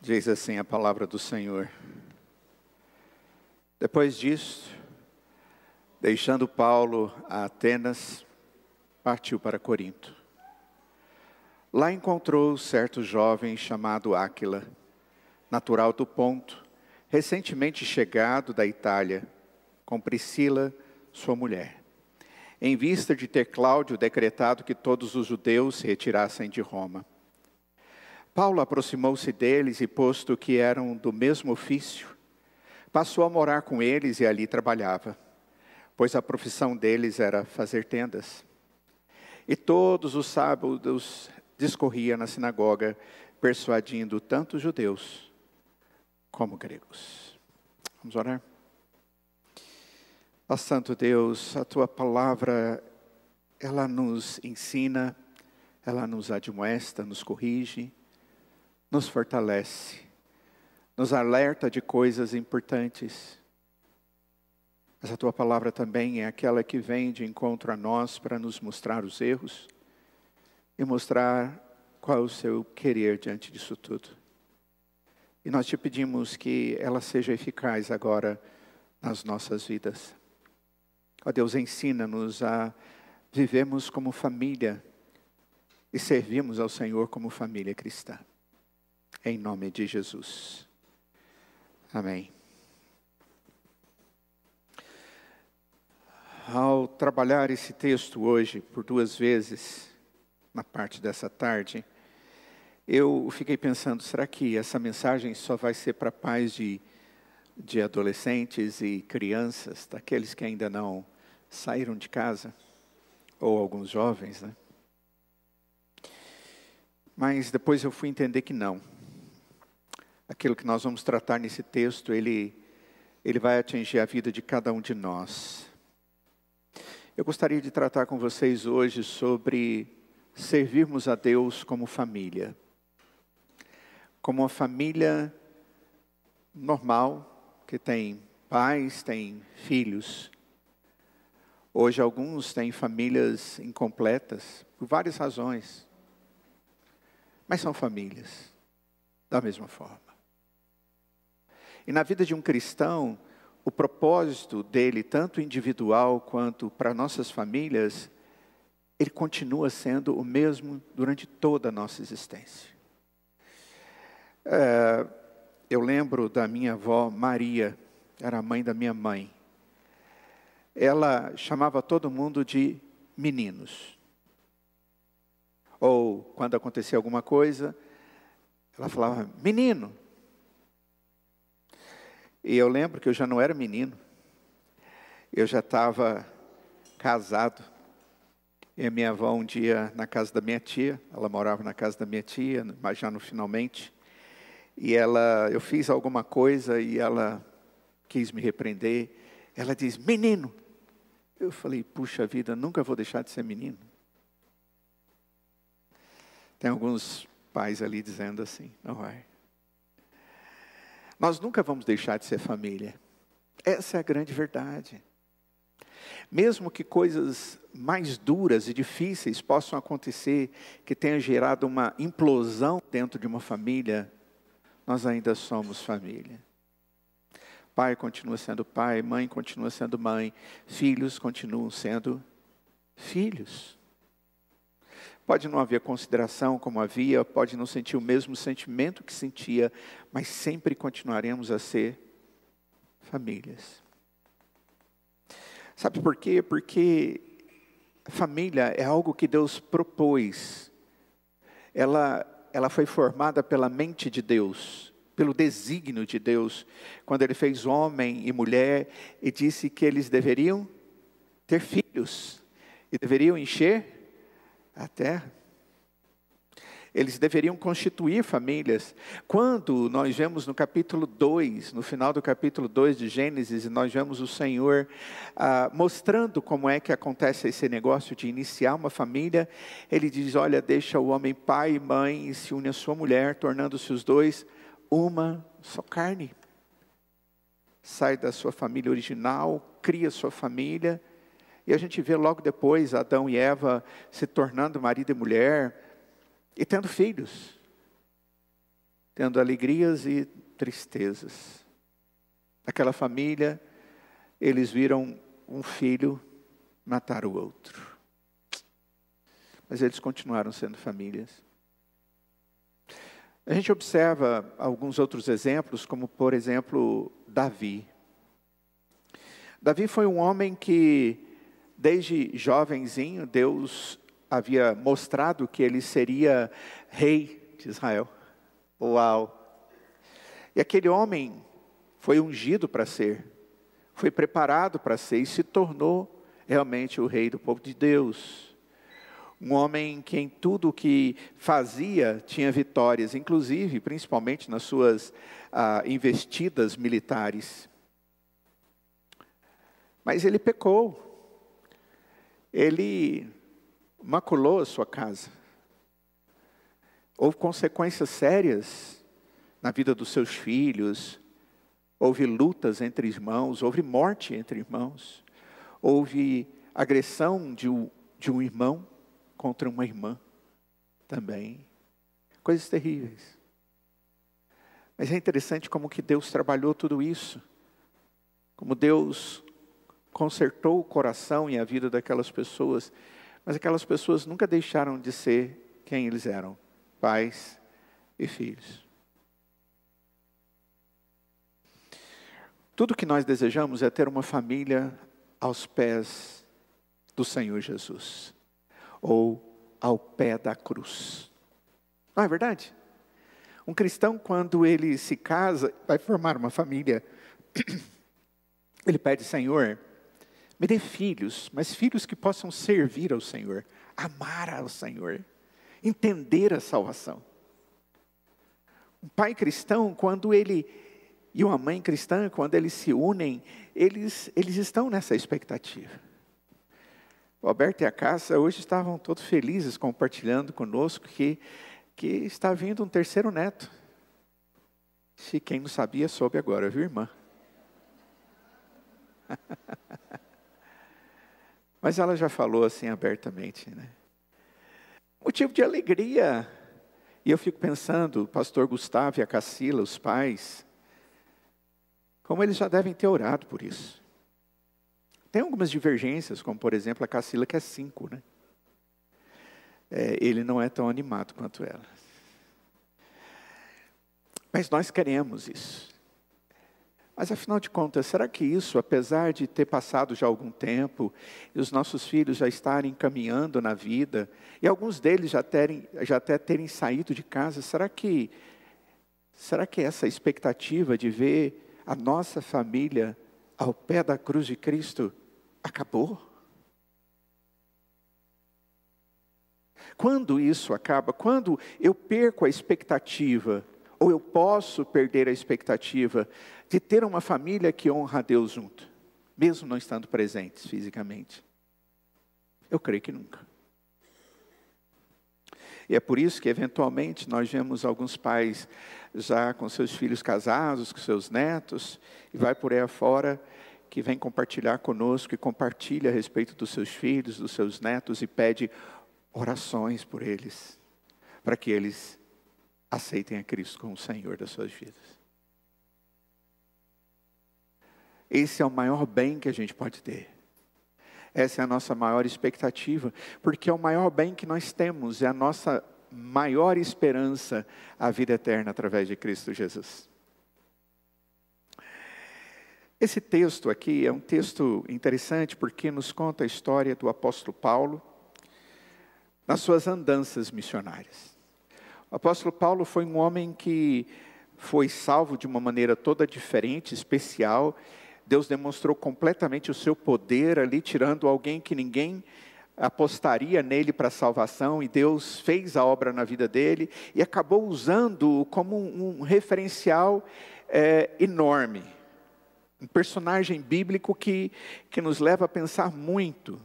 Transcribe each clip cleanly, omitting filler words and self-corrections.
Diz assim a palavra do Senhor. Depois disso, deixando Paulo a Atenas, partiu para Corinto. Lá encontrou certo jovem chamado Áquila, natural do Ponto, recentemente chegado da Itália, com Priscila, sua mulher, em vista de ter Cláudio decretado que todos os judeus se retirassem de Roma. Paulo aproximou-se deles e, posto que eram do mesmo ofício, passou a morar com eles e ali trabalhava, pois a profissão deles era fazer tendas. E todos os sábados discorria na sinagoga, persuadindo tanto judeus como gregos. Vamos orar? Ó Santo Deus, a Tua palavra, ela nos ensina, ela nos admoesta, nos corrige, nos fortalece, nos alerta de coisas importantes. Mas a Tua palavra também é aquela que vem de encontro a nós para nos mostrar os erros e mostrar qual é o Seu querer diante disso tudo. E nós te pedimos que ela seja eficaz agora nas nossas vidas. Ó Deus, ensina-nos a vivermos como família e servirmos ao Senhor como família cristã. Em nome de Jesus. Amém. Ao trabalhar esse texto hoje, por 2 vezes, na parte dessa tarde, eu fiquei pensando, será que essa mensagem só vai ser para pais de adolescentes e crianças, daqueles que ainda não saíram de casa, ou alguns jovens, né? Mas depois eu fui entender que não. Aquilo que nós vamos tratar nesse texto, ele vai atingir a vida de cada um de nós. Eu gostaria de tratar com vocês hoje sobre servirmos a Deus como família. Como uma família normal, que tem pais, tem filhos. Hoje alguns têm famílias incompletas, por várias razões. Mas são famílias, da mesma forma. E na vida de um cristão, o propósito dele, tanto individual quanto para nossas famílias, ele continua sendo o mesmo durante toda a nossa existência. Eu lembro da minha avó Maria, era a mãe da minha mãe. Ela chamava todo mundo de meninos. Ou quando acontecia alguma coisa, ela falava, menino. E eu lembro que eu já não era menino. Eu já estava casado. E a minha avó um dia na casa da minha tia, ela morava na casa da minha tia, mas já no finalmente. E eu fiz alguma coisa e ela quis me repreender. Ela diz, menino. Eu falei, puxa vida, nunca vou deixar de ser menino. Tem alguns pais ali dizendo assim, não vai. Nós nunca vamos deixar de ser família. Essa é a grande verdade. Mesmo que coisas mais duras e difíceis possam acontecer, que tenha gerado uma implosão dentro de uma família, nós ainda somos família. Pai continua sendo pai, mãe continua sendo mãe, filhos continuam sendo filhos. Pode não haver consideração como havia, pode não sentir o mesmo sentimento que sentia, mas sempre continuaremos a ser famílias. Sabe por quê? Porque família é algo que Deus propôs. Ela foi formada pela mente de Deus, pelo desígnio de Deus, quando Ele fez homem e mulher e disse que eles deveriam ter filhos e deveriam encher a terra. Eles deveriam constituir famílias. Quando nós vemos no capítulo 2, no final do capítulo 2 de Gênesis, nós vemos o Senhor mostrando como é que acontece esse negócio de iniciar uma família. Ele diz, olha, deixa o homem pai e mãe e se une à sua mulher, tornando-se os dois uma só carne. Sai da sua família original, cria sua família. E a gente vê logo depois Adão e Eva se tornando marido e mulher e tendo filhos. tendo alegrias e tristezas. Aquela família, eles viram um filho matar o outro. Mas eles continuaram sendo famílias. A gente observa alguns outros exemplos, como por exemplo, Davi. Davi foi um homem que, desde jovenzinho, Deus havia mostrado que ele seria rei de Israel. Uau! E aquele homem foi ungido para ser, foi preparado para ser e se tornou realmente o rei do povo de Deus. Um homem que em tudo o que fazia tinha vitórias, inclusive, principalmente nas suas investidas militares. Mas ele pecou, ele maculou a sua casa. Houve consequências sérias na vida dos seus filhos, houve lutas entre irmãos, houve morte entre irmãos, houve agressão de um irmão contra uma irmã também. Coisas terríveis. Mas é interessante como que Deus trabalhou tudo isso. Como Deus consertou o coração e a vida daquelas pessoas. Mas aquelas pessoas nunca deixaram de ser quem eles eram. Pais e filhos. Tudo que nós desejamos é ter uma família aos pés do Senhor Jesus. Ou ao pé da cruz. Não é verdade? Um cristão, quando ele se casa, vai formar uma família, ele pede: Senhor, me dê filhos, mas filhos que possam servir ao Senhor, amar ao Senhor, entender a salvação. Um pai cristão, quando ele e uma mãe cristã, quando eles se unem, eles estão nessa expectativa. O Alberto e a Cássia hoje estavam todos felizes compartilhando conosco que está vindo um terceiro neto. Se quem não sabia, soube agora, viu, irmã? Mas ela já falou assim abertamente, né? Motivo de alegria. E eu fico pensando, o pastor Gustavo e a Cacila, os pais, como eles já devem ter orado por isso. Tem algumas divergências, como por exemplo a Cacila, que é 5, né? Ele não é tão animado quanto ela. Mas nós queremos isso. Mas afinal de contas, será que isso, apesar de ter passado já algum tempo, e os nossos filhos já estarem caminhando na vida, e alguns deles já até terem saído de casa, será que essa expectativa de ver a nossa família ao pé da cruz de Cristo acabou? Quando isso acaba? Quando eu perco a expectativa, ou eu posso perder a expectativa de ter uma família que honra a Deus junto, mesmo não estando presentes fisicamente? Eu creio que nunca. E é por isso que, eventualmente, nós vemos alguns pais já com seus filhos casados, com seus netos, e vai por aí afora, que vem compartilhar conosco e compartilha a respeito dos seus filhos, dos seus netos, e pede orações por eles, para que eles aceitem a Cristo como o Senhor das suas vidas. Esse é o maior bem que a gente pode ter. Essa é a nossa maior expectativa, porque é o maior bem que nós temos, é a nossa maior esperança, a vida eterna através de Cristo Jesus. Esse texto aqui é um texto interessante, porque nos conta a história do apóstolo Paulo, nas suas andanças missionárias. O apóstolo Paulo foi um homem que foi salvo de uma maneira toda diferente, especial. Deus demonstrou completamente o seu poder ali, tirando alguém que ninguém apostaria nele para a salvação, e Deus fez a obra na vida dele, e acabou usando-o como um referencial enorme. Um personagem bíblico que nos leva a pensar muito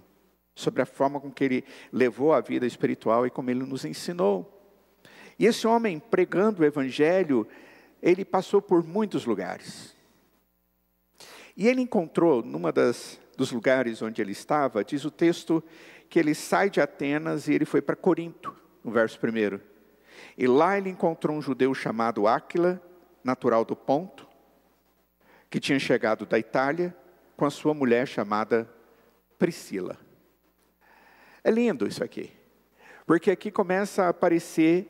sobre a forma com que ele levou a vida espiritual e como ele nos ensinou. E esse homem, pregando o evangelho, ele passou por muitos lugares. E ele encontrou, dos lugares onde ele estava, diz o texto, que ele sai de Atenas e ele foi para Corinto, no verso 1. E lá ele encontrou um judeu chamado Áquila, natural do Ponto, que tinha chegado da Itália, com a sua mulher chamada Priscila. É lindo isso aqui, porque aqui começa a aparecer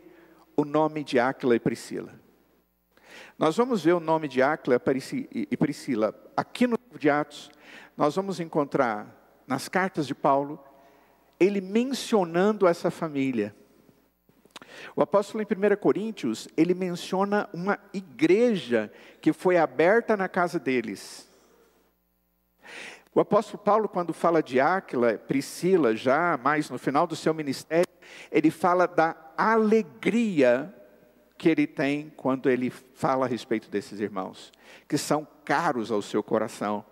o nome de Áquila e Priscila. Nós vamos ver o nome de Áquila e Priscila aqui no livro de Atos. Nós vamos encontrar nas cartas de Paulo, ele mencionando essa família. O apóstolo em 1 Coríntios, ele menciona uma igreja que foi aberta na casa deles. O apóstolo Paulo, quando fala de Áquila, Priscila, já mais no final do seu ministério, ele fala da alegria que ele tem quando ele fala a respeito desses irmãos, que são caros ao seu coração.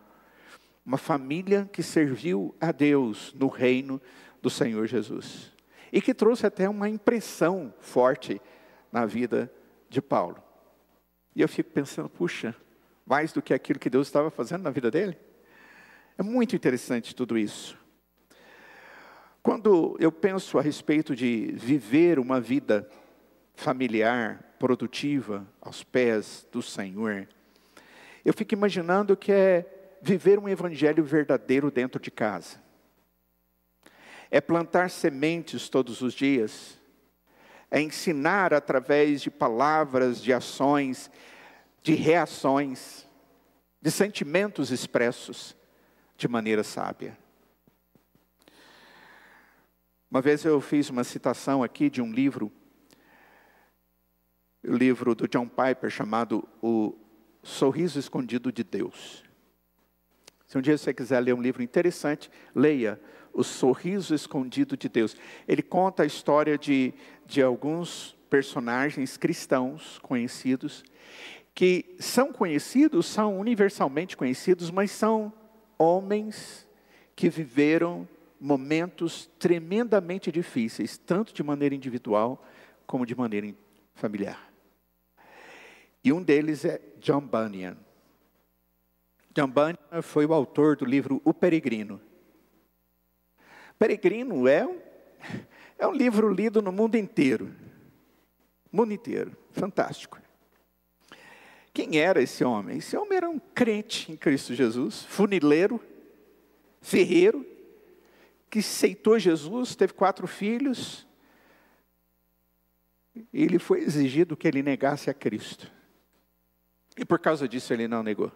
Uma família que serviu a Deus no reino do Senhor Jesus. E que trouxe até uma impressão forte na vida de Paulo. E eu fico pensando, puxa, mais do que aquilo que Deus estava fazendo na vida dele? É muito interessante tudo isso. Quando eu penso a respeito de viver uma vida familiar, produtiva, aos pés do Senhor, eu fico imaginando que é viver um evangelho verdadeiro dentro de casa. É plantar sementes todos os dias, é ensinar através de palavras, de ações, de reações, de sentimentos expressos de maneira sábia. Uma vez eu fiz uma citação aqui de um livro, o livro do John Piper, chamado O Sorriso Escondido de Deus. Se um dia você quiser ler um livro interessante, leia O Sorriso Escondido de Deus. Ele conta a história de alguns personagens cristãos conhecidos, que são conhecidos, são universalmente conhecidos, mas são homens que viveram momentos tremendamente difíceis, tanto de maneira individual, como de maneira familiar. E um deles é John Bunyan. John Bunyan foi o autor do livro O Peregrino. Peregrino é um livro lido no mundo inteiro. Mundo inteiro. Fantástico. Quem era esse homem? Esse homem era um crente em Cristo Jesus, funileiro, ferreiro, que aceitou Jesus, teve 4 filhos. E ele foi exigido que ele negasse a Cristo. E por causa disso ele não negou.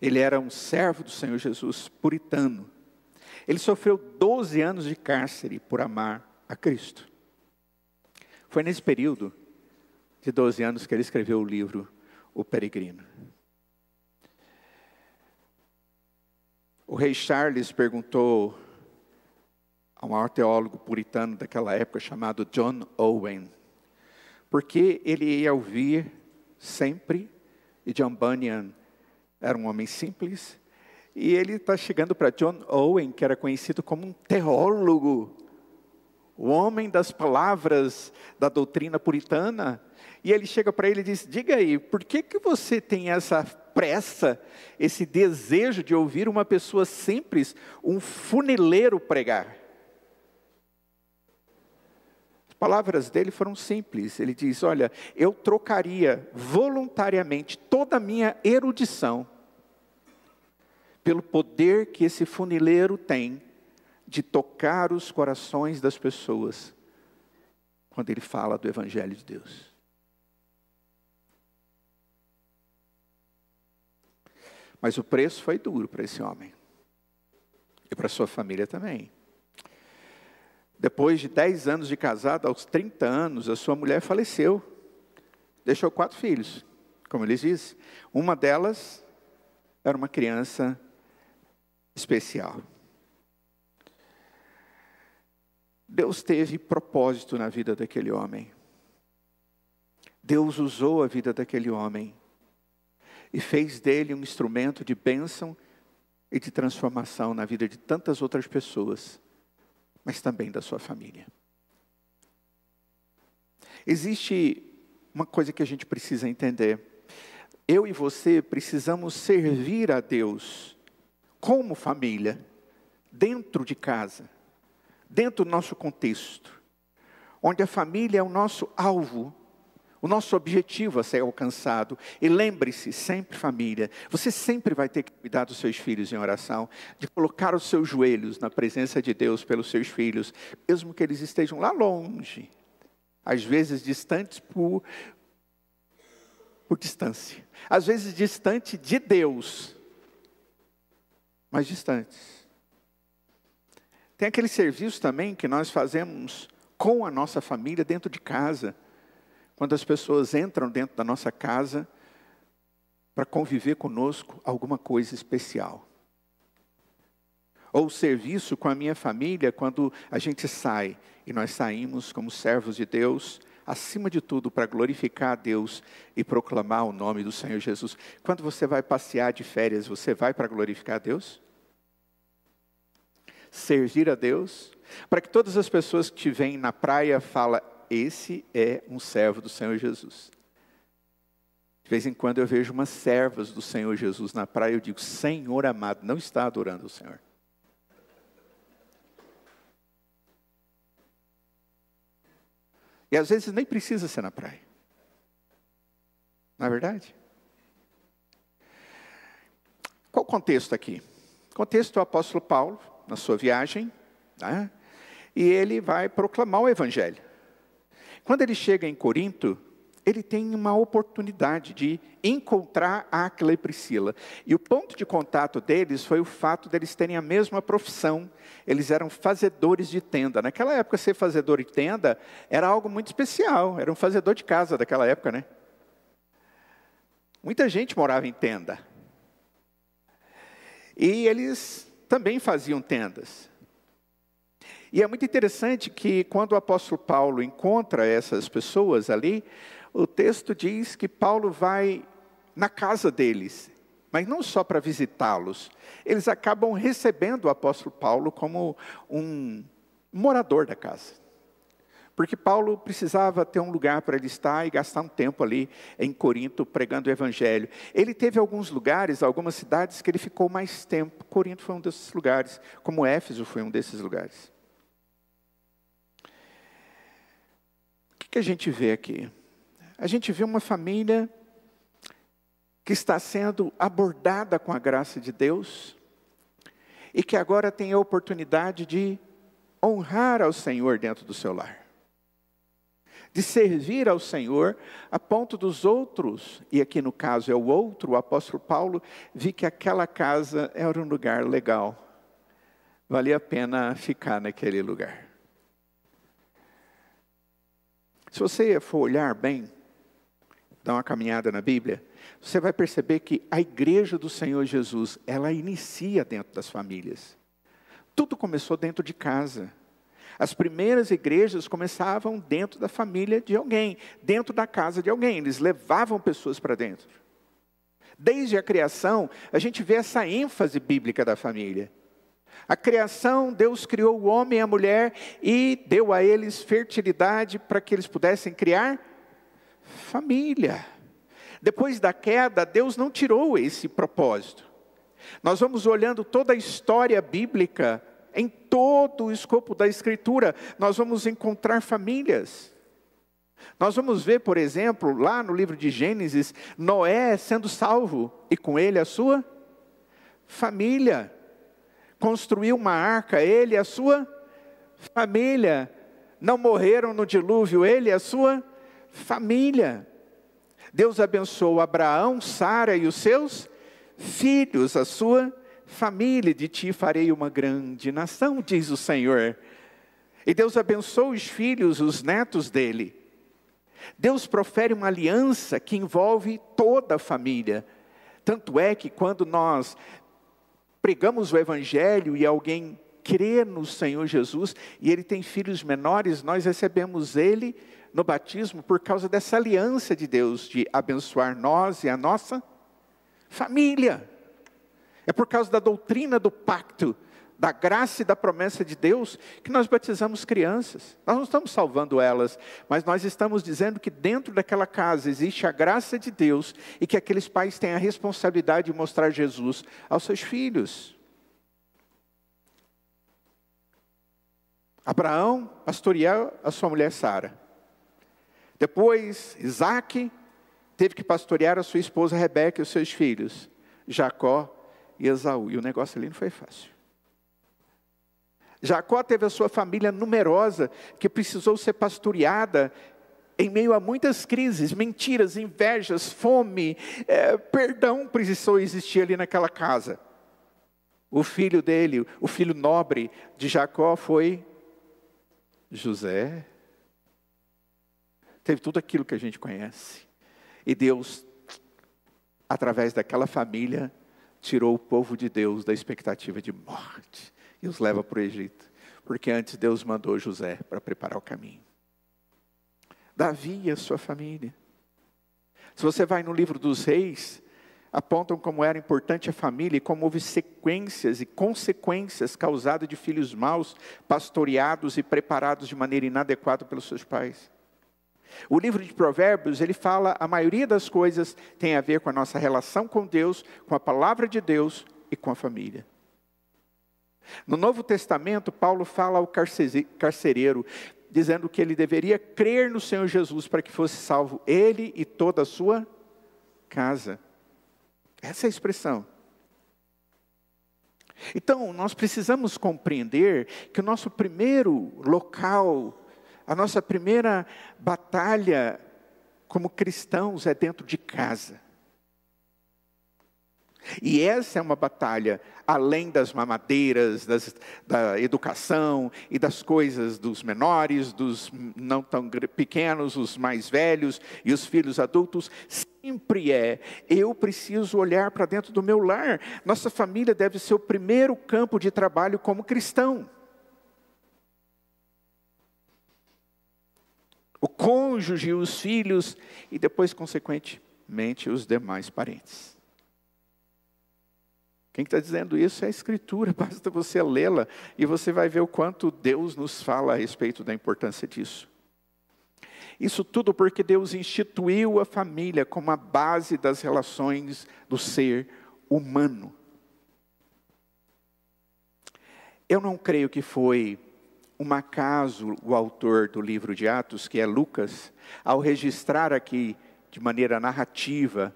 Ele era um servo do Senhor Jesus, puritano. Ele sofreu 12 anos de cárcere por amar a Cristo. Foi nesse período de 12 anos que ele escreveu o livro O Peregrino. O rei Charles perguntou a um maior teólogo puritano daquela época, chamado John Owen, porque ele ia ouvir sempre, e John Bunyan era um homem simples, e ele está chegando para John Owen, que era conhecido como um teólogo, o homem das palavras da doutrina puritana, e ele chega para ele e diz, diga aí, por que você tem essa pressa, esse desejo de ouvir uma pessoa simples, um funileiro pregar? As palavras dele foram simples, ele diz, olha, eu trocaria voluntariamente toda a minha erudição pelo poder que esse funileiro tem de tocar os corações das pessoas quando ele fala do Evangelho de Deus. Mas o preço foi duro para esse homem. E para sua família também. Depois de 10 anos de casado, aos 30 anos, a sua mulher faleceu. Deixou 4 filhos, como eles dizem. Uma delas era uma criança especial. Deus teve propósito na vida daquele homem. Deus usou a vida daquele homem e fez dele um instrumento de bênção e de transformação na vida de tantas outras pessoas, mas também da sua família. Existe uma coisa que a gente precisa entender. Eu e você precisamos servir a Deus como família, dentro de casa, dentro do nosso contexto, onde a família é o nosso alvo, o nosso objetivo a ser alcançado. E lembre-se, sempre família, você sempre vai ter que cuidar dos seus filhos em oração, de colocar os seus joelhos na presença de Deus pelos seus filhos, mesmo que eles estejam lá longe, às vezes distantes por distância, às vezes distante de Deus, mas distantes. Tem aquele serviço também que nós fazemos com a nossa família dentro de casa, quando as pessoas entram dentro da nossa casa para conviver conosco alguma coisa especial. Ou o serviço com a minha família quando a gente sai, e nós saímos como servos de Deus, acima de tudo para glorificar a Deus e proclamar o nome do Senhor Jesus. Quando você vai passear de férias, você vai para glorificar a Deus? Servir a Deus? Para que todas as pessoas que te veem na praia falem, esse é um servo do Senhor Jesus. De vez em quando eu vejo umas servas do Senhor Jesus na praia, eu digo, Senhor amado, não está adorando o Senhor. E às vezes nem precisa ser na praia. Não é verdade? Qual o contexto aqui? O contexto é o apóstolo Paulo, na sua viagem, né? E ele vai proclamar o Evangelho. Quando ele chega em Corinto, ele tem uma oportunidade de encontrar Áquila e Priscila. E o ponto de contato deles foi o fato deles terem a mesma profissão. Eles eram fazedores de tenda. Naquela época, ser fazedor de tenda era algo muito especial. Era um fazedor de casa daquela época, né? Muita gente morava em tenda. E eles também faziam tendas. E é muito interessante que quando o apóstolo Paulo encontra essas pessoas ali, o texto diz que Paulo vai na casa deles, mas não só para visitá-los. Eles acabam recebendo o apóstolo Paulo como um morador da casa. Porque Paulo precisava ter um lugar para ele estar e gastar um tempo ali em Corinto pregando o Evangelho. Ele teve alguns lugares, algumas cidades que ele ficou mais tempo. Corinto foi um desses lugares, como Éfeso foi um desses lugares. O que a gente vê aqui? A gente vê uma família que está sendo abordada com a graça de Deus e que agora tem a oportunidade de honrar ao Senhor dentro do seu lar. De servir ao Senhor a ponto dos outros, e aqui no caso é o outro, o apóstolo Paulo, vi que aquela casa era um lugar legal. Valia a pena ficar naquele lugar. Se você for olhar bem, dar uma caminhada na Bíblia, você vai perceber que a igreja do Senhor Jesus, ela inicia dentro das famílias. Tudo começou dentro de casa. As primeiras igrejas começavam dentro da família de alguém, dentro da casa de alguém. Eles levavam pessoas para dentro. Desde a criação, a gente vê essa ênfase bíblica da família. A criação, Deus criou o homem e a mulher e deu a eles fertilidade para que eles pudessem criar família. Depois da queda, Deus não tirou esse propósito. Nós vamos olhando toda a história bíblica, em todo o escopo da Escritura, nós vamos encontrar famílias. Nós vamos ver, por exemplo, lá no livro de Gênesis, Noé sendo salvo e com ele a sua família. Construiu uma arca, ele e a sua família. Não morreram no dilúvio, ele e a sua família. Deus abençoou Abraão, Sara e os seus filhos, a sua família. De ti farei uma grande nação, diz o Senhor. E Deus abençoou os filhos, os netos dele. Deus profere uma aliança que envolve toda a família. Tanto é que quando nós pregamos o Evangelho e alguém crê no Senhor Jesus, e ele tem filhos menores, nós recebemos ele no batismo por causa dessa aliança de Deus, de abençoar nós e a nossa família. É por causa da doutrina do pacto, da graça e da promessa de Deus, que nós batizamos crianças. Nós não estamos salvando elas, mas nós estamos dizendo que dentro daquela casa existe a graça de Deus, e que aqueles pais têm a responsabilidade de mostrar Jesus aos seus filhos. Abraão pastoreou a sua mulher Sara. Depois, Isaac teve que pastorear a sua esposa Rebeca e os seus filhos, Jacó e Esaú. E o negócio ali não foi fácil. Jacó teve a sua família numerosa, que precisou ser pastoreada em meio a muitas crises, mentiras, invejas, fome, perdão precisou existir ali naquela casa. O filho dele, o filho nobre de Jacó foi José. Teve tudo aquilo que a gente conhece. E Deus, através daquela família, tirou o povo de Deus da expectativa de morte e os leva para o Egito. Porque antes Deus mandou José para preparar o caminho. Davi e a sua família. Se você vai no livro dos reis, apontam como era importante a família e como houve sequências e consequências causadas de filhos maus, pastoreados e preparados de maneira inadequada pelos seus pais. O livro de Provérbios, ele fala, a maioria das coisas tem a ver com a nossa relação com Deus, com a palavra de Deus e com a família. No Novo Testamento, Paulo fala ao carcereiro, dizendo que ele deveria crer no Senhor Jesus para que fosse salvo ele e toda a sua casa. Essa é a expressão. Então, nós precisamos compreender que o nosso primeiro local, a nossa primeira batalha como cristãos é dentro de casa. E essa é uma batalha além das mamadeiras, da educação e das coisas dos menores, dos não tão pequenos, os mais velhos e os filhos adultos. Sempre eu preciso olhar para dentro do meu lar. Nossa família deve ser o primeiro campo de trabalho como cristão. O cônjuge, os filhos e depois, consequentemente, os demais parentes. Quem está dizendo isso é a Escritura, basta você lê-la e você vai ver o quanto Deus nos fala a respeito da importância disso. Isso tudo porque Deus instituiu a família como a base das relações do ser humano. Eu não creio que foi um acaso o autor do livro de Atos, que é Lucas, ao registrar aqui de maneira narrativa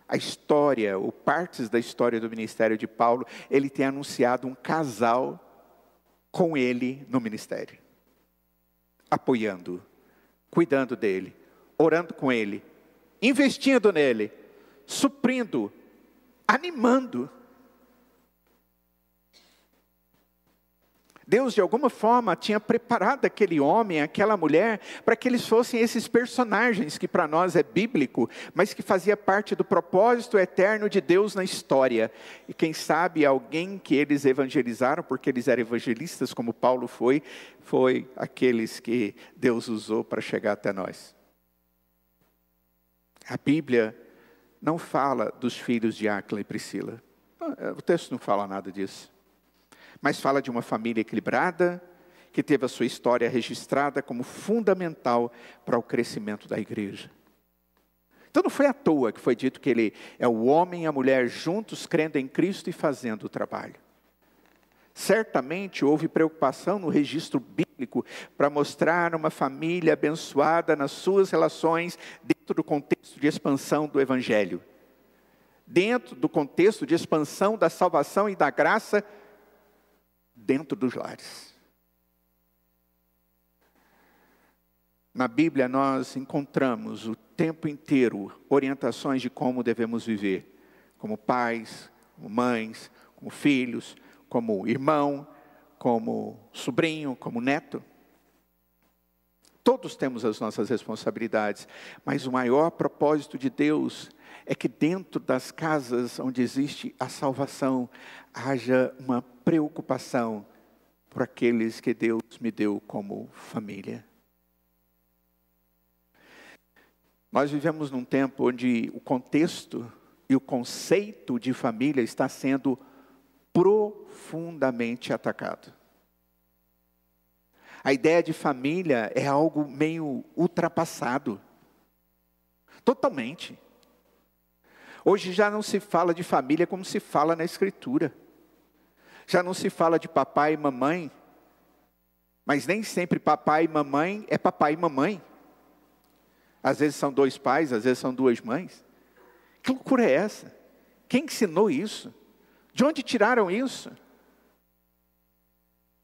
a história, ou partes da história do ministério de Paulo, ele tem anunciado um casal com ele no ministério. Apoiando, cuidando dele, orando com ele, investindo nele, suprindo, animando. Deus, de alguma forma, tinha preparado aquele homem, aquela mulher, para que eles fossem esses personagens que para nós é bíblico, mas que fazia parte do propósito eterno de Deus na história. E quem sabe alguém que eles evangelizaram, porque eles eram evangelistas, como Paulo foi aqueles que Deus usou para chegar até nós. A Bíblia não fala dos filhos de Áquila e Priscila. O texto não fala nada disso. Mas fala de uma família equilibrada, que teve a sua história registrada como fundamental para o crescimento da igreja. Então não foi à toa que foi dito que ele é o homem e a mulher juntos, crendo em Cristo e fazendo o trabalho. Certamente houve preocupação no registro bíblico para mostrar uma família abençoada nas suas relações dentro do contexto de expansão do Evangelho. Dentro do contexto de expansão da salvação e da graça dentro dos lares. Na Bíblia nós encontramos o tempo inteiro orientações de como devemos viver, como pais, como mães, como filhos, como irmão, como sobrinho, como neto. Todos temos as nossas responsabilidades, mas o maior propósito de Deus é que dentro das casas onde existe a salvação, haja uma preocupação por aqueles que Deus me deu como família. Nós vivemos num tempo onde o contexto e o conceito de família está sendo profundamente atacado. A ideia de família é algo meio ultrapassado. Totalmente. Hoje já não se fala de família como se fala na Escritura. Já não se fala de papai e mamãe Mas nem sempre papai e mamãe é papai e mamãe. Às vezes são dois pais, às vezes são duas mães. Que loucura é essa? Quem ensinou isso? De onde tiraram isso?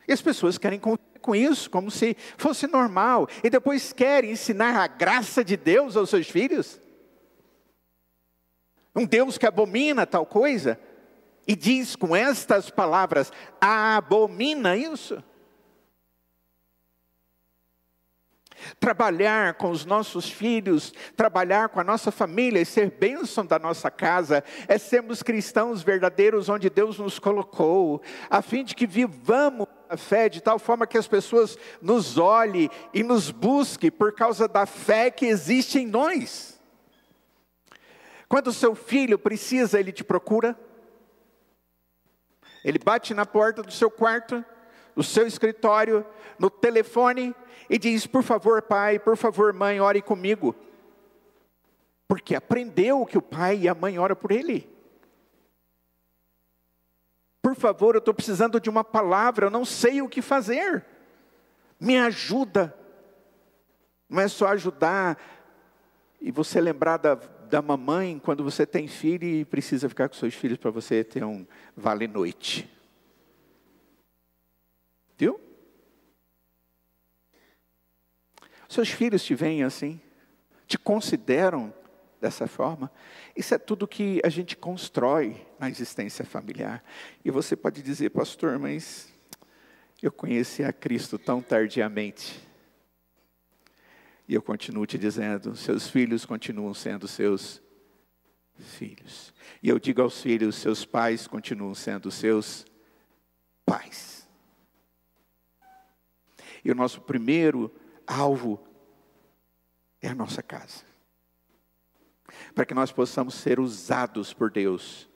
E as pessoas querem conviver com isso, como se fosse normal. E depois querem ensinar a graça de Deus aos seus filhos. Um Deus que abomina tal coisa. E diz com estas palavras, abomina isso. Trabalhar com os nossos filhos, trabalhar com a nossa família e ser bênção da nossa casa, é sermos cristãos verdadeiros onde Deus nos colocou, a fim de que vivamos a fé de tal forma que as pessoas nos olhem e nos busquem por causa da fé que existe em nós. Quando o seu filho precisa, ele te procura, ele bate na porta do seu quarto, do seu escritório, no telefone, e diz, por favor pai, por favor mãe, ore comigo. Porque aprendeu que o pai e a mãe oram por ele. Por favor, eu estou precisando de uma palavra, eu não sei o que fazer. Me ajuda. Não é só ajudar e você lembrar da mamãe quando você tem filho e precisa ficar com seus filhos para você ter um vale-noite. Viu? Seus filhos te veem assim, te consideram dessa forma. Isso é tudo que a gente constrói na existência familiar. E você pode dizer, pastor, mas eu conheci a Cristo tão tardiamente. E eu continuo te dizendo, seus filhos continuam sendo seus filhos. E eu digo aos filhos, seus pais continuam sendo seus pais. E o nosso primeiro alvo é a nossa casa. Para que nós possamos ser usados por Deus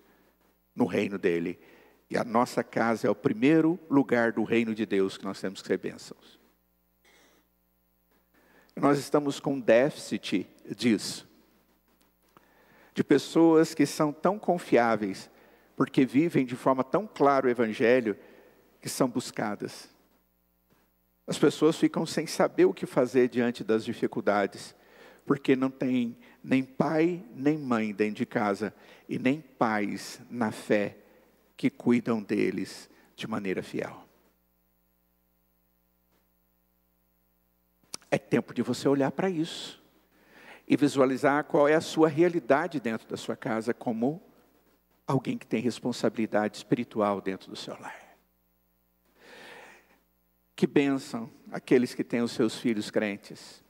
no reino dele. E a nossa casa é o primeiro lugar do reino de Deus que nós temos que ser bênçãos. Nós estamos com déficit disso. De pessoas que são tão confiáveis, porque vivem de forma tão clara o evangelho, que são buscadas. As pessoas ficam sem saber o que fazer diante das dificuldades, porque não tem nem pai, nem mãe dentro de casa, e nem pais na fé que cuidam deles de maneira fiel. É tempo de você olhar para isso, e visualizar qual é a sua realidade dentro da sua casa, como alguém que tem responsabilidade espiritual dentro do seu lar. Que bênção aqueles que têm os seus filhos crentes.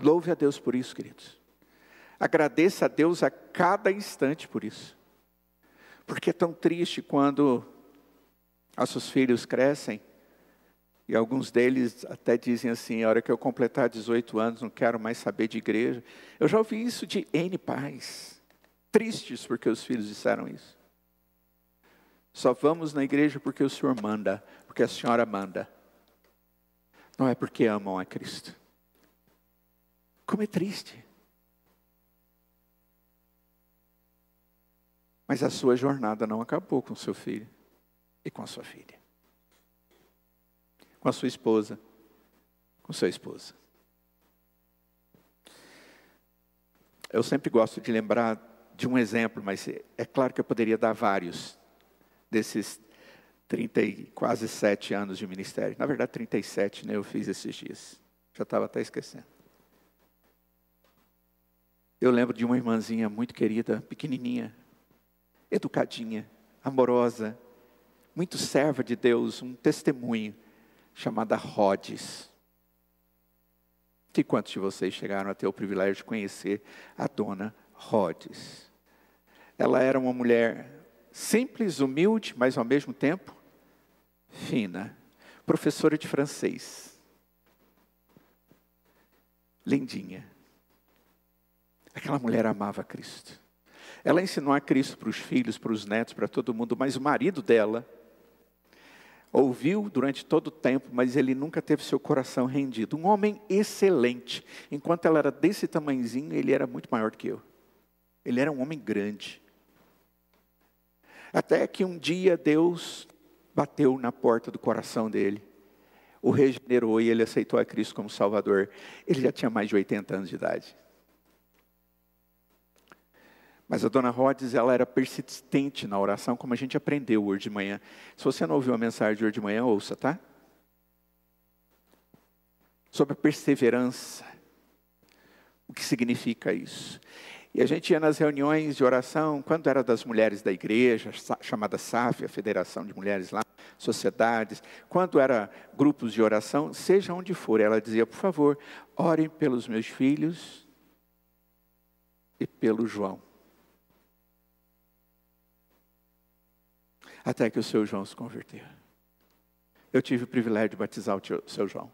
Louve a Deus por isso, queridos. Agradeça a Deus a cada instante por isso. Porque é tão triste quando nossos filhos crescem, e alguns deles até dizem assim, a hora que eu completar 18 anos, não quero mais saber de igreja. Eu já ouvi isso de N pais, tristes porque os filhos disseram isso. Só vamos na igreja porque o Senhor manda, porque a senhora manda. Não é porque amam a Cristo. Como é triste. Mas a sua jornada não acabou com o seu filho e com a sua filha. Com a sua esposa, com sua esposa. Eu sempre gosto de lembrar de um exemplo, mas é claro que eu poderia dar vários desses quase 7 anos de ministério. Na verdade, 37, né? Eu fiz esses dias. Já estava até esquecendo. Eu lembro de uma irmãzinha muito querida, pequenininha, educadinha, amorosa, muito serva de Deus, um testemunho, chamada Rhodes. E quantos de vocês chegaram a ter o privilégio de conhecer a dona Rhodes? Ela era uma mulher simples, humilde, mas ao mesmo tempo fina, professora de francês, lindinha. Aquela mulher amava Cristo. Ela ensinou a Cristo para os filhos, para os netos, para todo mundo, mas o marido dela ouviu durante todo o tempo, mas ele nunca teve seu coração rendido. Um homem excelente. Enquanto ela era desse tamanhozinho, ele era muito maior do que eu. Ele era um homem grande. Até que um dia Deus bateu na porta do coração dele. o regenerou e ele aceitou a Cristo como Salvador. Ele já tinha mais de 80 anos de idade. Mas a dona Rhodes, ela era persistente na oração, como a gente aprendeu hoje de manhã. Se você não ouviu a mensagem de hoje de manhã, ouça, tá? Sobre a perseverança. O que significa isso? E a gente ia nas reuniões de oração, quando era das mulheres da igreja, chamada SAF, a Federação de Mulheres lá, sociedades, quando era grupos de oração, seja onde for, ela dizia, por favor, orem pelos meus filhos e pelo João. Até que o seu João se converteu. Eu tive o privilégio de batizar o seu João.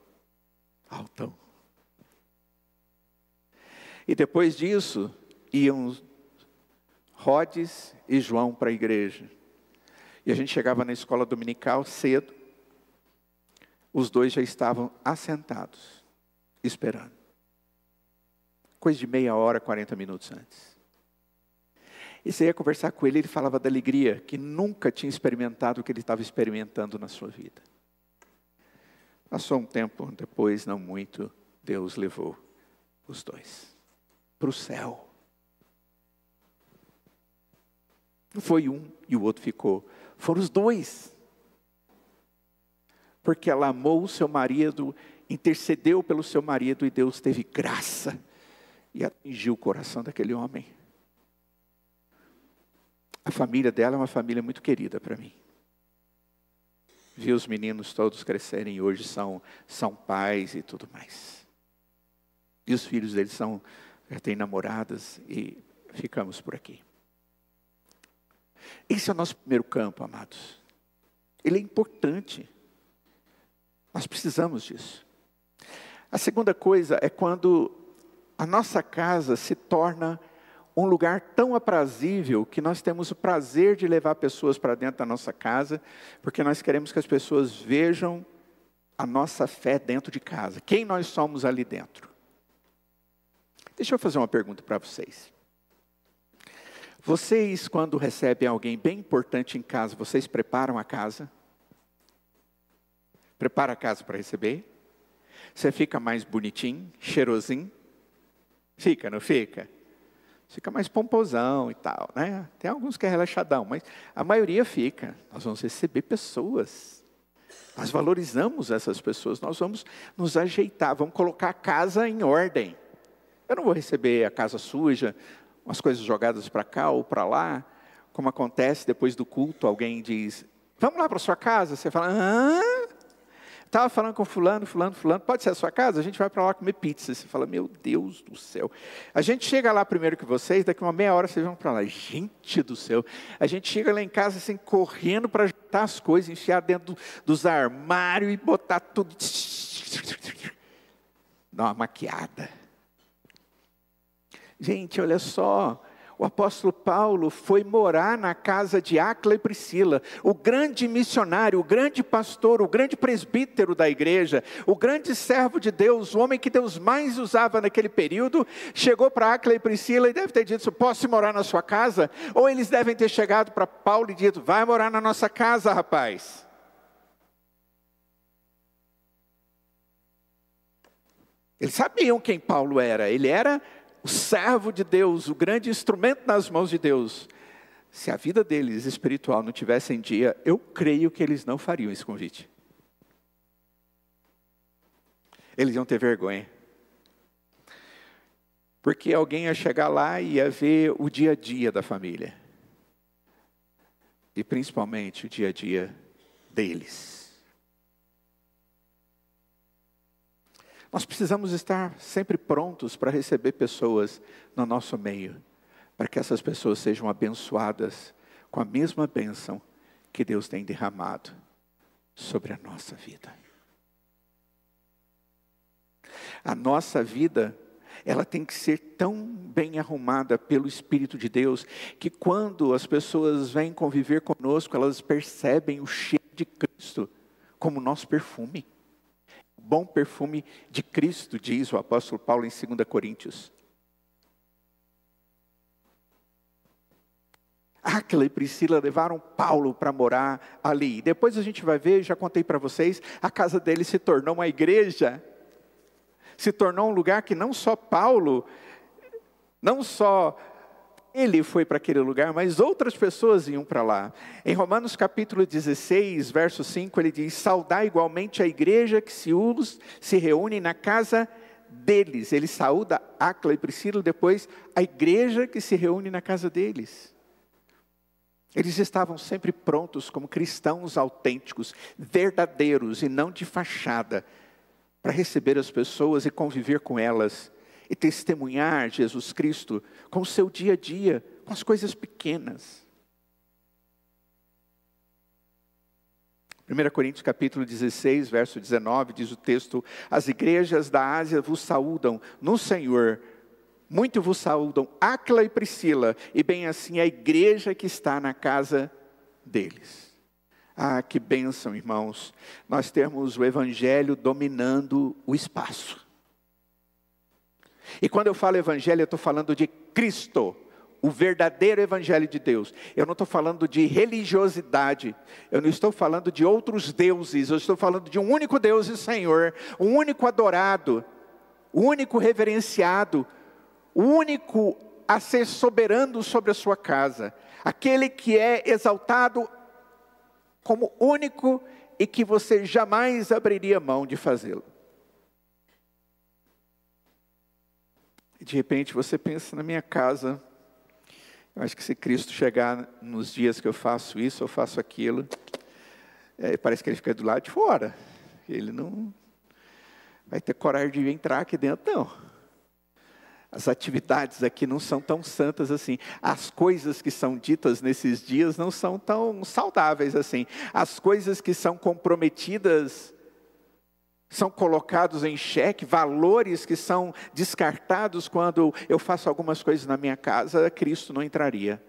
Altão. E depois disso, iam Rhodes e João para a igreja. E a gente chegava na escola dominical cedo. Os dois já estavam assentados, esperando. Coisa de meia hora, 40 minutos antes. E você ia conversar com ele, ele falava da alegria, que nunca tinha experimentado o que ele estava experimentando na sua vida. Passou um tempo depois, não muito, Deus levou os dois para o céu. Não foi um e o outro ficou, foram os dois. Porque ela amou o seu marido, intercedeu pelo seu marido e Deus teve graça e atingiu o coração daquele homem. A família dela é uma família muito querida para mim. Vi os meninos todos crescerem e hoje são pais e tudo mais. E os filhos deles já têm namoradas e ficamos por aqui. Esse é o nosso primeiro campo, amados. Ele é importante. Nós precisamos disso. A segunda coisa é quando a nossa casa se torna um lugar tão aprazível que nós temos o prazer de levar pessoas para dentro da nossa casa, porque nós queremos que as pessoas vejam a nossa fé dentro de casa. Quem nós somos ali dentro. Deixa eu fazer uma pergunta para vocês. Vocês, quando recebem alguém bem importante em casa, vocês preparam a casa? Prepara a casa para receber? Você fica mais bonitinho, cheirosinho? Fica, não fica? Fica mais pomposão e tal, né? Tem alguns que é relaxadão, mas a maioria fica. Nós vamos receber pessoas. Nós valorizamos essas pessoas. Nós vamos nos ajeitar, vamos colocar a casa em ordem. Eu não vou receber a casa suja, umas coisas jogadas para cá ou para lá. Como acontece depois do culto, alguém diz, vamos lá para a sua casa? Você fala, estava falando com fulano, pode ser a sua casa? A gente vai para lá comer pizza. Você fala, meu Deus do céu. A gente chega lá primeiro que vocês, daqui uma meia hora vocês vão para lá. Gente do céu. A gente chega lá em casa assim, correndo para ajeitar as coisas, enfiar dentro dos armários e botar tudo. Dá uma maquiada. Gente, olha só. O apóstolo Paulo foi morar na casa de Áquila e Priscila, o grande missionário, o grande pastor, o grande presbítero da igreja, o grande servo de Deus, o homem que Deus mais usava naquele período, chegou para Áquila e Priscila e deve ter dito, posso morar na sua casa? Ou eles devem ter chegado para Paulo e dito, vai morar na nossa casa, rapaz. Eles sabiam quem Paulo era, ele era o servo de Deus, o grande instrumento nas mãos de Deus. Se a vida deles espiritual não tivesse em dia, eu creio que eles não fariam esse convite. Eles iam ter vergonha. Porque alguém ia chegar lá e ia ver o dia a dia da família. E principalmente o dia a dia deles. Nós precisamos estar sempre prontos para receber pessoas no nosso meio, para que essas pessoas sejam abençoadas com a mesma bênção que Deus tem derramado sobre a nossa vida. A nossa vida, ela tem que ser tão bem arrumada pelo Espírito de Deus, que quando as pessoas vêm conviver conosco, elas percebem o cheiro de Cristo como nosso perfume. Bom perfume de Cristo, diz o apóstolo Paulo em 2 Coríntios. Áquila e Priscila levaram Paulo para morar ali. Depois a gente vai ver, já contei para vocês, a casa dele se tornou uma igreja. Se tornou um lugar que não só Paulo, não só ele foi para aquele lugar, mas outras pessoas iam para lá. Em Romanos capítulo 16, verso 5, ele diz: saudai igualmente a igreja que se reúne na casa deles. Ele saúda Áquila e Priscila, depois a igreja que se reúne na casa deles. Eles estavam sempre prontos como cristãos autênticos, verdadeiros e não de fachada, para receber as pessoas e conviver com elas, e testemunhar Jesus Cristo com o seu dia a dia, com as coisas pequenas. 1 Coríntios capítulo 16, verso 19, diz o texto: as igrejas da Ásia vos saúdam no Senhor, muito vos saúdam Áquila e Priscila, e bem assim a igreja que está na casa deles. Ah, que bênção, irmãos, nós temos o Evangelho dominando o espaço. E quando eu falo Evangelho, eu estou falando de Cristo, o verdadeiro Evangelho de Deus. Eu não estou falando de religiosidade, eu não estou falando de outros deuses, eu estou falando de um único Deus e Senhor, um único adorado, o único reverenciado, o único a ser soberano sobre a sua casa, aquele que é exaltado como único e que você jamais abriria mão de fazê-lo. E de repente você pensa: na minha casa, eu acho que se Cristo chegar nos dias que eu faço isso, eu faço aquilo, parece que ele fica do lado de fora. Ele não vai ter coragem de entrar aqui dentro, não. As atividades aqui não são tão santas assim. As coisas que são ditas nesses dias não são tão saudáveis assim. As coisas que são comprometidas são colocados em xeque, valores que são descartados quando eu faço algumas coisas na minha casa, Cristo não entraria.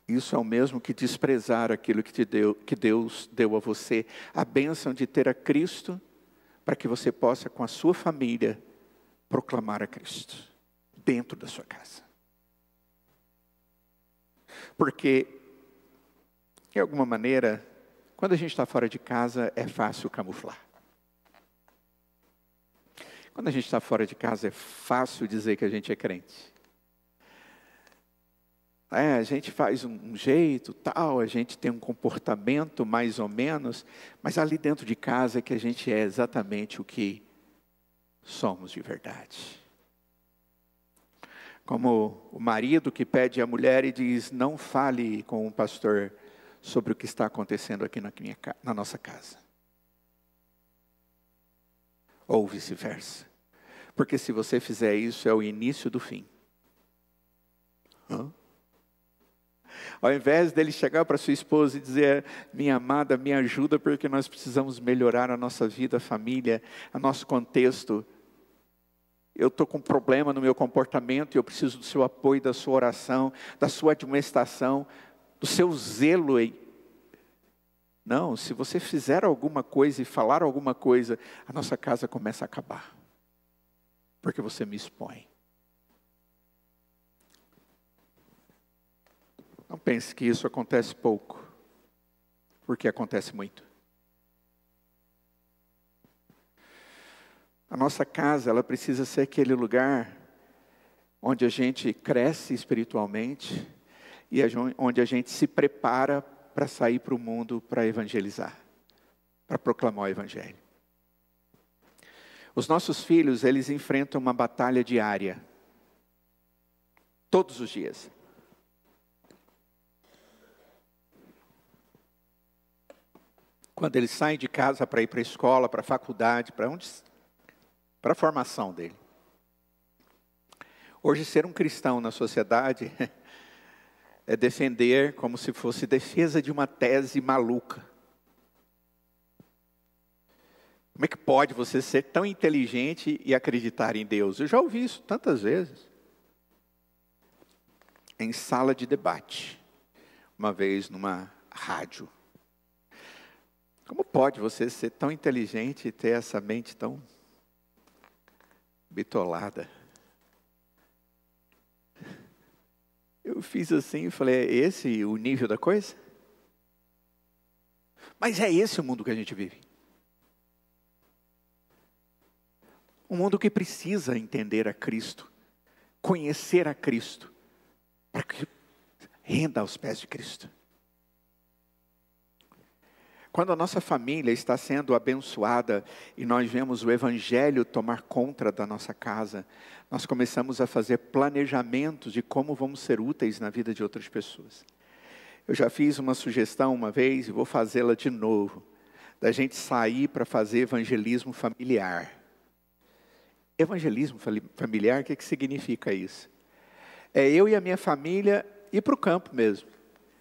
Isso é o mesmo que desprezar aquilo que Deus deu a você, a bênção de ter a Cristo, para que você possa, com a sua família, proclamar a Cristo dentro da sua casa. Porque, de alguma maneira, quando a gente está fora de casa, é fácil camuflar. Quando a gente está fora de casa, é fácil dizer que a gente é crente. A gente faz um jeito, tal, a gente tem um comportamento mais ou menos, mas ali dentro de casa é que a gente é exatamente o que somos de verdade. Como o marido que pede à mulher e diz: não fale com o pastor sobre o que está acontecendo aqui na nossa casa. Ou vice-versa. Porque se você fizer isso, é o início do fim. Ao invés dele chegar para sua esposa e dizer: minha amada, me ajuda porque nós precisamos melhorar a nossa vida, a família, o nosso contexto. Eu estou com um problema no meu comportamento e eu preciso do seu apoio, da sua oração, da sua admoestação, do seu zelo. Não, se você fizer alguma coisa e falar alguma coisa, a nossa casa começa a acabar. Porque você me expõe. Não pense que isso acontece pouco, porque acontece muito. A nossa casa, ela precisa ser aquele lugar onde a gente cresce espiritualmente e onde a gente se prepara para sair para o mundo para evangelizar, para proclamar o Evangelho. Os nossos filhos, eles enfrentam uma batalha diária, todos os dias. Quando eles saem de casa para ir para a escola, para a faculdade, para a formação dele. Hoje, ser um cristão na sociedade é defender como se fosse defesa de uma tese maluca. Como é que pode você ser tão inteligente e acreditar em Deus? Eu já ouvi isso tantas vezes. Em sala de debate, uma vez numa rádio. Como pode você ser tão inteligente e ter essa mente tão bitolada? Eu fiz assim e falei, é esse o nível da coisa? Mas é esse o mundo que a gente vive. Um mundo que precisa entender a Cristo, conhecer a Cristo, para que renda aos pés de Cristo. Quando a nossa família está sendo abençoada e nós vemos o Evangelho tomar conta da nossa casa, nós começamos a fazer planejamentos de como vamos ser úteis na vida de outras pessoas. Eu já fiz uma sugestão uma vez e vou fazê-la de novo, da gente sair para fazer evangelismo familiar. Evangelismo familiar, o que significa isso? É eu e a minha família ir para o campo mesmo.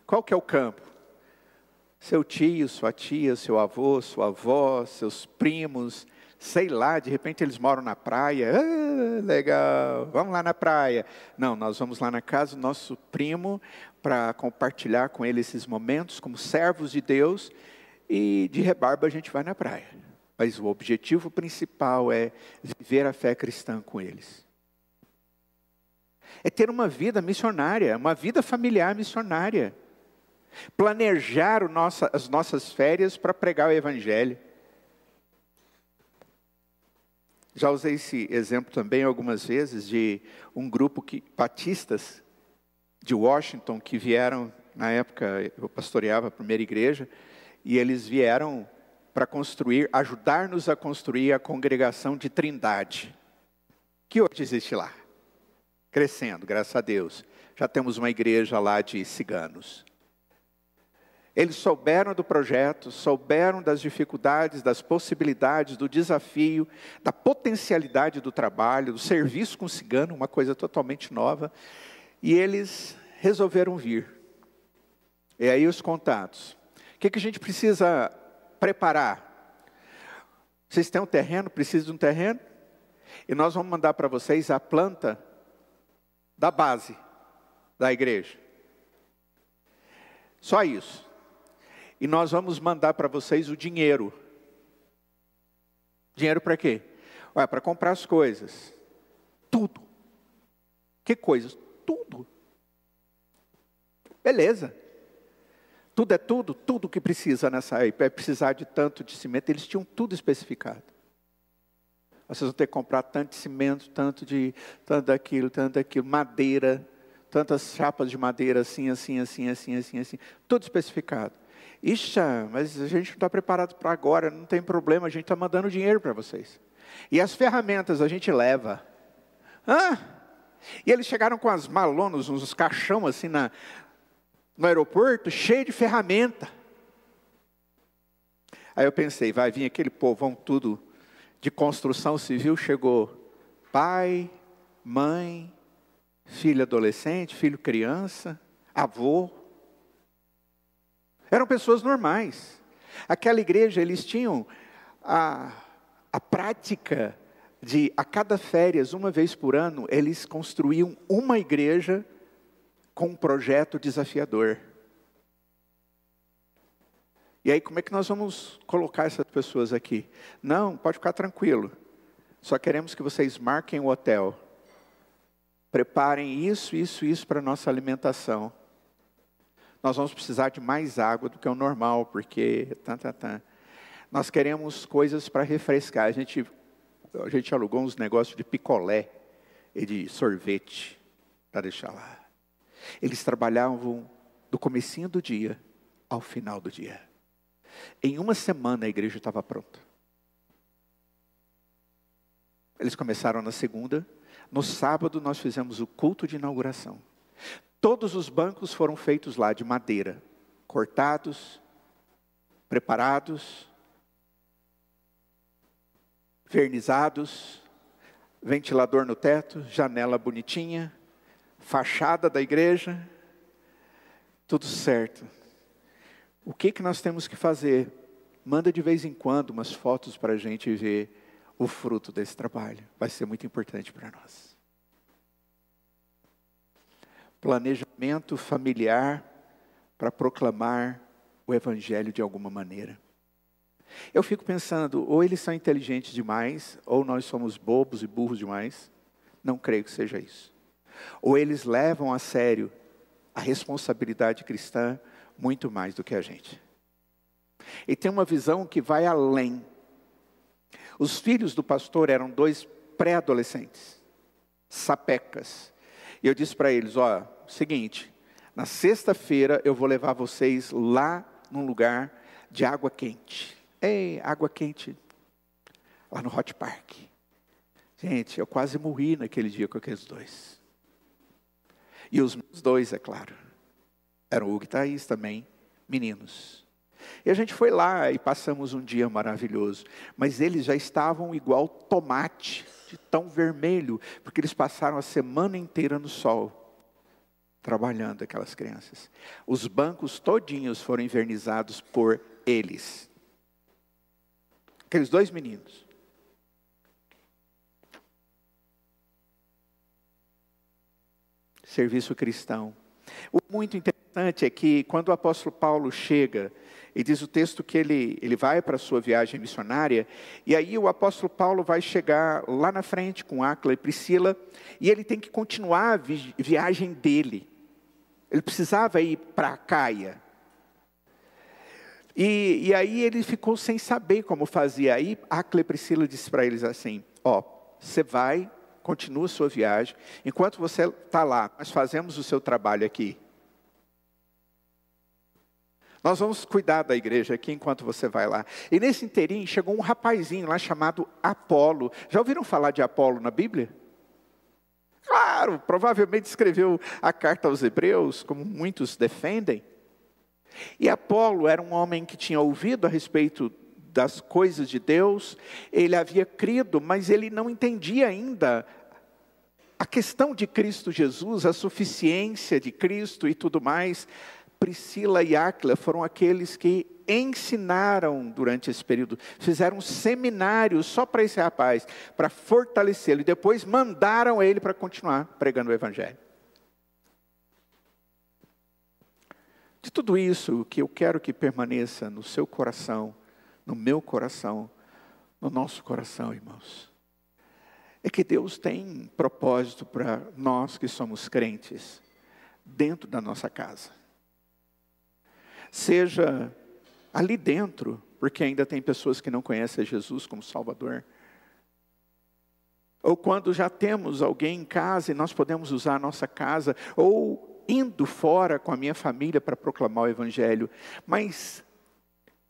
Qual que é o campo? Seu tio, sua tia, seu avô, sua avó, seus primos, sei lá, de repente eles moram na praia. Ah, legal, vamos lá na praia. Não, nós vamos lá na casa do nosso primo para compartilhar com ele esses momentos como servos de Deus, e de rebarba a gente vai na praia. Mas o objetivo principal é viver a fé cristã com eles. É ter uma vida missionária, uma vida familiar missionária. Planejar as nossas férias para pregar o Evangelho. Já usei esse exemplo também algumas vezes de um grupo batistas de Washington que vieram, na época eu pastoreava a primeira igreja, e eles vieram para ajudar-nos a construir a congregação de Trindade, que hoje existe lá, crescendo, graças a Deus. Já temos uma igreja lá de ciganos. Eles souberam do projeto, souberam das dificuldades, das possibilidades, do desafio, da potencialidade do trabalho, do serviço com cigano, uma coisa totalmente nova, e eles resolveram vir. E aí os contatos. O que a gente precisa preparar? Vocês têm um terreno? Precisam de um terreno? E nós vamos mandar para vocês a planta da base da igreja. Só isso. E nós vamos mandar para vocês o dinheiro. Dinheiro para quê? Para comprar as coisas. Tudo. Que coisas? Tudo. Beleza. Tudo é tudo, tudo que precisa nessa época. Vai precisar de tanto de cimento. Eles tinham tudo especificado. Vocês vão ter que comprar tanto de cimento, tanto daquilo, madeira, tantas chapas de madeira, assim. Tudo especificado. Ixi, mas a gente não está preparado para agora, não tem problema, a gente está mandando dinheiro para vocês. E as ferramentas a gente leva. E eles chegaram com as malonas, uns caixão assim no aeroporto, cheio de ferramenta. Aí eu pensei, vai vir aquele povão tudo de construção civil, chegou pai, mãe, filho adolescente, filho criança, avô. Eram pessoas normais. Aquela igreja, eles tinham a prática de, a cada férias, uma vez por ano, eles construíam uma igreja com um projeto desafiador. E aí, como é que nós vamos colocar essas pessoas aqui? Não, pode ficar tranquilo. Só queremos que vocês marquem o hotel. Preparem isso para a nossa alimentação. Nós vamos precisar de mais água do que o normal, porque... Nós queremos coisas para refrescar. A gente alugou uns negócios de picolé e de sorvete para deixar lá. Eles trabalhavam do comecinho do dia ao final do dia. Em uma semana a igreja estava pronta. Eles começaram na segunda. No sábado nós fizemos o culto de inauguração. Todos os bancos foram feitos lá de madeira, cortados, preparados, vernizados, ventilador no teto, janela bonitinha, fachada da igreja, tudo certo. O que nós temos que fazer? Manda de vez em quando umas fotos para a gente ver o fruto desse trabalho. Vai ser muito importante para nós. Planejamento familiar para proclamar o Evangelho de alguma maneira. Eu fico pensando, ou eles são inteligentes demais, ou nós somos bobos e burros demais. Não creio que seja isso. Ou eles levam a sério a responsabilidade cristã muito mais do que a gente. E tem uma visão que vai além. Os filhos do pastor eram 2 pré-adolescentes, sapecas. E eu disse para eles, seguinte, na sexta-feira eu vou levar vocês lá num lugar de água quente. Ei, água quente, lá no Hot Park. Gente, eu quase morri naquele dia com aqueles 2. E os meus 2, é claro, eram o Hugo e Thaís também, meninos. E a gente foi lá e passamos um dia maravilhoso. Mas eles já estavam igual tomate, de tão vermelho, porque eles passaram a semana inteira no sol, trabalhando, aquelas crianças. Os bancos todinhos foram envernizados por eles. Aqueles 2 meninos. Serviço cristão. O muito interessante é que quando o apóstolo Paulo chega, e diz o texto que ele vai para a sua viagem missionária, e aí o apóstolo Paulo vai chegar lá na frente com Áquila e Priscila, e ele tem que continuar a viagem dele. Ele precisava ir para a Caia. E aí ele ficou sem saber como fazia. Aí Áquila e Priscila disse para eles assim, você vai, continua a sua viagem, enquanto você está lá, nós fazemos o seu trabalho aqui. Nós vamos cuidar da igreja aqui enquanto você vai lá. E nesse inteirinho chegou um rapazinho lá chamado Apolo. Já ouviram falar de Apolo na Bíblia? Claro, provavelmente escreveu a carta aos Hebreus, como muitos defendem. E Apolo era um homem que tinha ouvido a respeito das coisas de Deus. Ele havia crido, mas ele não entendia ainda a questão de Cristo Jesus, a suficiência de Cristo e tudo mais. Priscila e Áquila foram aqueles que ensinaram durante esse período, fizeram um seminário só para esse rapaz, para fortalecê-lo, e depois mandaram ele para continuar pregando o Evangelho. De tudo isso, o que eu quero que permaneça no seu coração, no meu coração, no nosso coração, irmãos, é que Deus tem propósito para nós que somos crentes, dentro da nossa casa. Seja ali dentro, porque ainda tem pessoas que não conhecem Jesus como Salvador. Ou quando já temos alguém em casa e nós podemos usar a nossa casa. Ou indo fora com a minha família para proclamar o Evangelho. Mas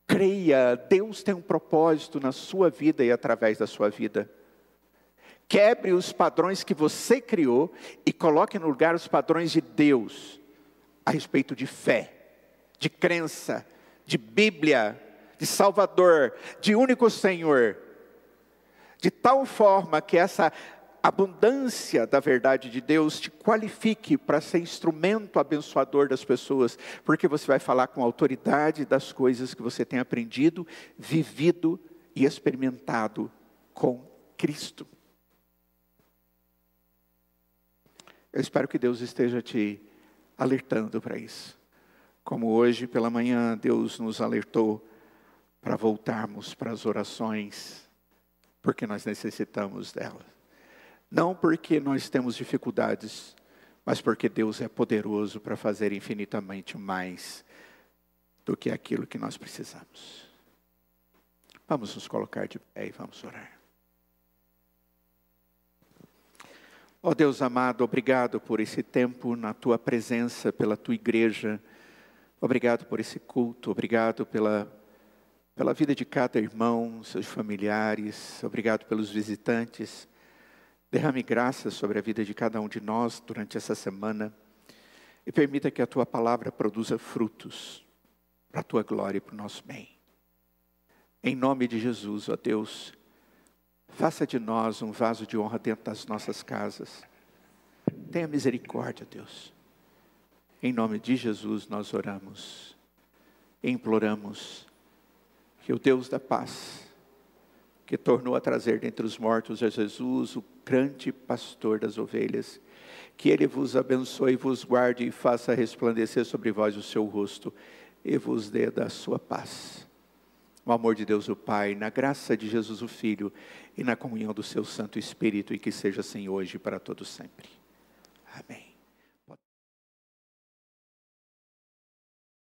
creia, Deus tem um propósito na sua vida e através da sua vida. Quebre os padrões que você criou e coloque no lugar os padrões de Deus a respeito de fé, de crença, de Bíblia, de Salvador, de único Senhor, de tal forma que essa abundância da verdade de Deus te qualifique para ser instrumento abençoador das pessoas, porque você vai falar com autoridade das coisas que você tem aprendido, vivido e experimentado com Cristo. Eu espero que Deus esteja te alertando para isso. Como hoje pela manhã Deus nos alertou para voltarmos para as orações, porque nós necessitamos delas. Não porque nós temos dificuldades, mas porque Deus é poderoso para fazer infinitamente mais do que aquilo que nós precisamos. Vamos nos colocar de pé e vamos orar. Ó Deus amado, obrigado por esse tempo na Tua presença, pela Tua igreja. Obrigado por esse culto, obrigado pela vida de cada irmão, seus familiares, obrigado pelos visitantes. Derrame graça sobre a vida de cada um de nós durante essa semana e permita que a Tua palavra produza frutos para a Tua glória e para o nosso bem. Em nome de Jesus, ó Deus, faça de nós um vaso de honra dentro das nossas casas. Tenha misericórdia, Deus. Em nome de Jesus nós oramos e imploramos que o Deus da paz, que tornou a trazer dentre os mortos a Jesus, o grande pastor das ovelhas, que Ele vos abençoe, vos guarde e faça resplandecer sobre vós o seu rosto e vos dê da sua paz. O amor de Deus o Pai, na graça de Jesus o Filho e na comunhão do seu Santo Espírito, e que seja assim hoje e para todos sempre. Amém.